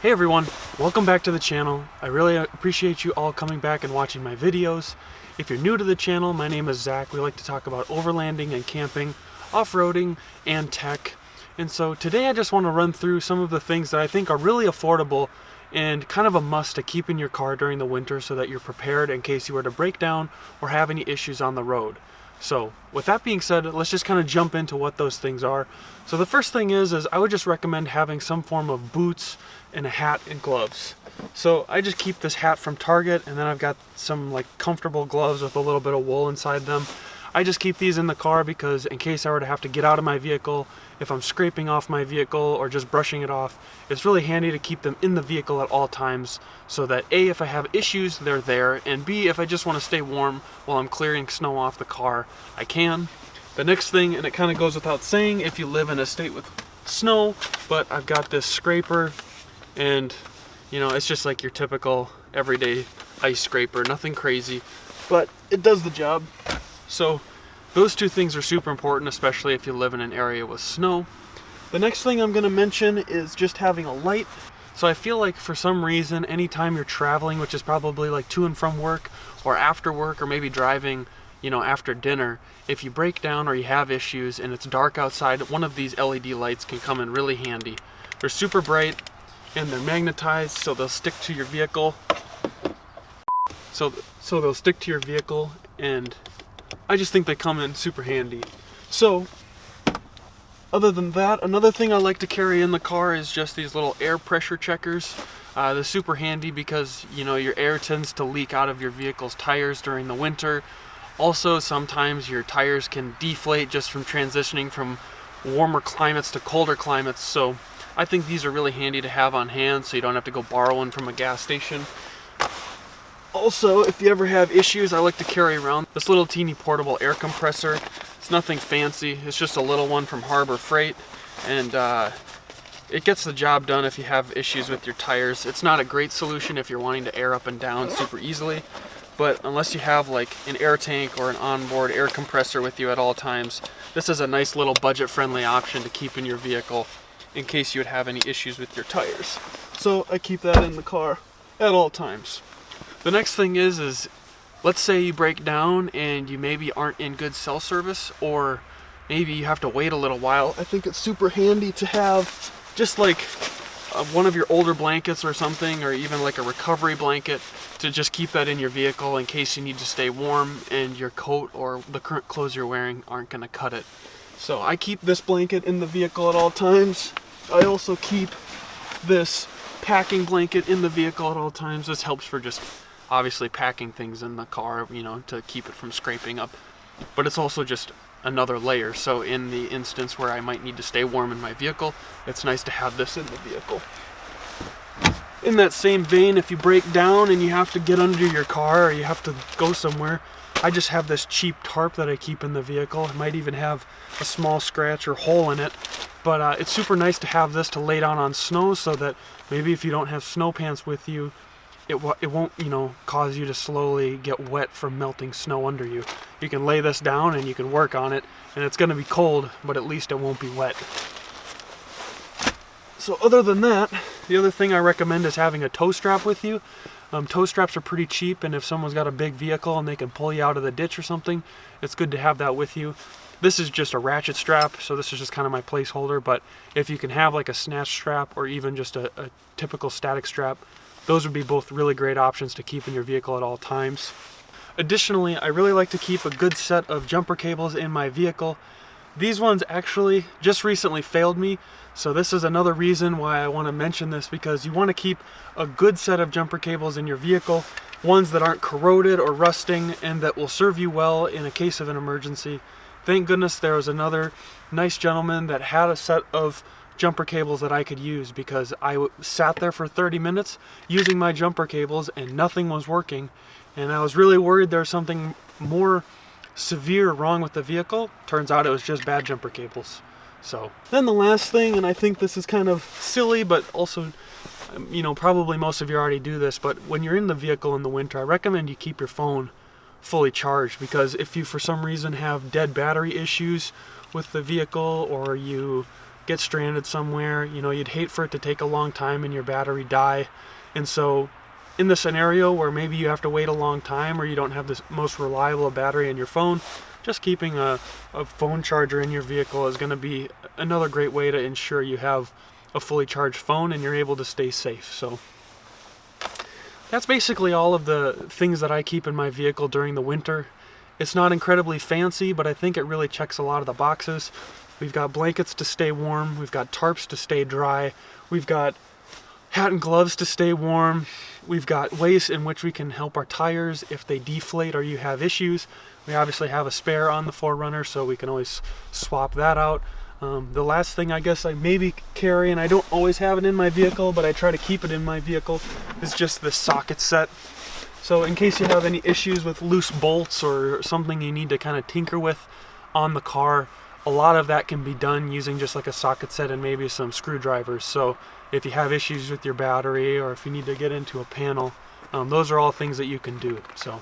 Hey everyone, welcome back to the channel. I really appreciate you all coming back and watching my videos. If you're new to the channel, my name is Zach. We like to talk about overlanding and camping, off-roading, and tech. And so today I just want to run through some of the things that I think are really affordable and kind of a must to keep in your car during the winter so that you're prepared in case you were to break down or have any issues on the road. So with that being said, let's just kind of jump into what those things are. So the first thing is I would just recommend having some form of boots and a hat and gloves. So I just keep this hat from Target, and then I've got some like comfortable gloves with a little bit of wool inside them. I just keep these in the car because in case I were to have to get out of my vehicle, if I'm scraping off my vehicle or just brushing it off, it's really handy to keep them in the vehicle at all times so that A, if I have issues, they're there, and B, if I just want to stay warm while I'm clearing snow off the car, I can. The next thing, and it kind of goes without saying if you live in a state with snow, but I've got this scraper, and you know, it's just like your typical everyday ice scraper, nothing crazy, but it does the job. So those two things are super important, especially if you live in an area with snow. The next thing I'm going to mention is just having a light. So I feel like for some reason, anytime you're traveling, which is probably like to and from work or after work or maybe driving, you know, after dinner, if you break down or you have issues and it's dark outside, one of these LED lights can come in really handy. They're super bright and they're magnetized, so they'll stick to your vehicle. So they'll stick to your vehicle, and I just think they come in super handy. So other than that, another thing I like to carry in the car is just these little air pressure checkers. They're super handy because, you know, your air tends to leak out of your vehicle's tires during the winter. Also, sometimes your tires can deflate just from transitioning from warmer climates to colder climates. So I think these are really handy to have on hand so you don't have to go borrow one from a gas station. Also, if you ever have issues, I like to carry around this little teeny portable air compressor. It's nothing fancy, it's just a little one from Harbor Freight, and it gets the job done if you have issues with your tires. It's not a great solution if you're wanting to air up and down super easily, but unless you have like an air tank or an onboard air compressor with you at all times, this is a nice little budget-friendly option to keep in your vehicle in case you would have any issues with your tires. So I keep that in the car at all times. The next thing is let's say you break down and you maybe aren't in good cell service, or maybe you have to wait a little while. I think it's super handy to have just like one of your older blankets or something, or even like a recovery blanket to just keep that in your vehicle in case you need to stay warm and your coat or the current clothes you're wearing aren't going to cut it. So I keep this blanket in the vehicle at all times. I also keep this packing blanket in the vehicle at all times. This helps for just obviously packing things in the car, you know, to keep it from scraping up. But it's also just another layer. So in the instance where I might need to stay warm in my vehicle, it's nice to have this in the vehicle. In that same vein, if you break down and you have to get under your car or you have to go somewhere, I just have this cheap tarp that I keep in the vehicle. It might even have a small scratch or hole in it, but it's super nice to have this to lay down on snow so that maybe if you don't have snow pants with you, it won't, you know, cause you to slowly get wet from melting snow under you. You can lay this down and you can work on it, and it's going to be cold, but at least it won't be wet. So other than that, the other thing I recommend is having a tow strap with you. Tow straps are pretty cheap, and if someone's got a big vehicle and they can pull you out of the ditch or something, it's good to have that with you. This is just a ratchet strap, so this is just kind of my placeholder, but if you can have like a snatch strap or even just a typical static strap, those would be both really great options to keep in your vehicle at all times. Additionally, I really like to keep a good set of jumper cables in my vehicle. These ones actually just recently failed me, so this is another reason why I want to mention this, because you want to keep a good set of jumper cables in your vehicle, ones that aren't corroded or rusting and that will serve you well in a case of an emergency. Thank goodness there was another nice gentleman that had a set of jumper cables that I could use, because I sat there for 30 minutes using my jumper cables and nothing was working, and I was really worried there was something more severe wrong with the vehicle. Turns out it was just bad jumper cables. So then the last thing, and I think this is kind of silly, but also, you know, probably most of you already do this, but when you're in the vehicle in the winter, I recommend you keep your phone fully charged, because if you for some reason have dead battery issues with the vehicle, or you get stranded somewhere. You know, you'd hate for it to take a long time and your battery die. And so in the scenario where maybe you have to wait a long time or you don't have the most reliable battery in your phone, just keeping a phone charger in your vehicle is going to be another great way to ensure you have a fully charged phone and you're able to stay safe. So that's basically all of the things that I keep in my vehicle during the winter. It's not incredibly fancy, but I think it really checks a lot of the boxes. We've got blankets to stay warm, we've got tarps to stay dry, we've got hat and gloves to stay warm, we've got ways in which we can help our tires if they deflate or you have issues. We obviously have a spare on the 4Runner, so we can always swap that out. The last thing I guess I maybe carry, and I don't always have it in my vehicle, but I try to keep it in my vehicle, is just this socket set. So in case you have any issues with loose bolts or something you need to kind of tinker with on the car, a lot of that can be done using just like a socket set and maybe some screwdrivers. So if you have issues with your battery or if you need to get into a panel, those are all things that you can do. So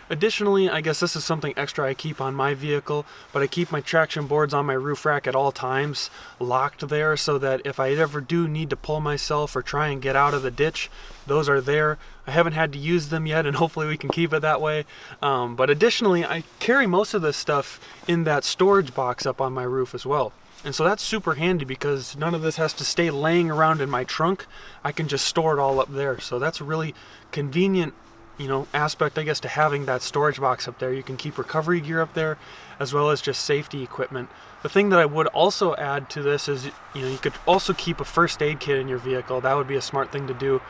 additionally, I guess this is something extra I keep on my vehicle, but I keep my traction boards on my roof rack at all times locked there so that if I ever do need to pull myself or try and get out of the ditch, those are there. I haven't had to use them yet, and hopefully we can keep it that way. But additionally, I carry most of this stuff in that storage box up on my roof as well. And so that's super handy because none of this has to stay laying around in my trunk. I can just store it all up there. So that's a really convenient, you know, aspect, I guess, to having that storage box up there. You can keep recovery gear up there as well as just safety equipment. The thing that I would also add to this is, you know, you could also keep a first aid kit in your vehicle. That would be a smart thing to do.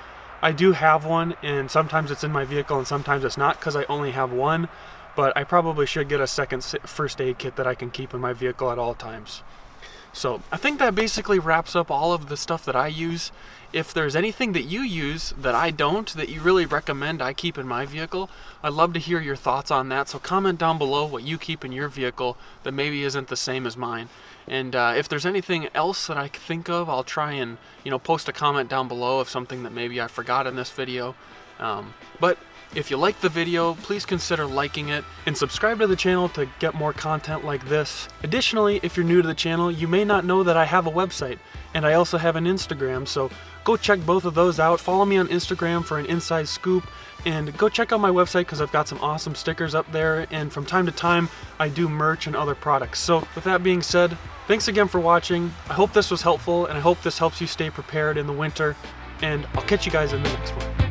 I do have one, and sometimes it's in my vehicle and sometimes it's not because I only have one, but I probably should get a second first aid kit that I can keep in my vehicle at all times. So I think that basically wraps up all of the stuff that I use. If there's anything that you use that I don't, that you really recommend I keep in my vehicle, I'd love to hear your thoughts on that. So comment down below what you keep in your vehicle that maybe isn't the same as mine. And if there's anything else that I can think of, I'll try and, you know, post a comment down below of something that maybe I forgot in this video. But if you like the video, please consider liking it and subscribe to the channel to get more content like this. Additionally, if you're new to the channel, you may not know that I have a website, and I also have an Instagram, so go check both of those out. Follow me on Instagram for an inside scoop, and go check out my website because I've got some awesome stickers up there, and from time to time I do merch and other products. So with that being said, thanks again for watching. I hope this was helpful, and I hope this helps you stay prepared in the winter, and I'll catch you guys in the next one.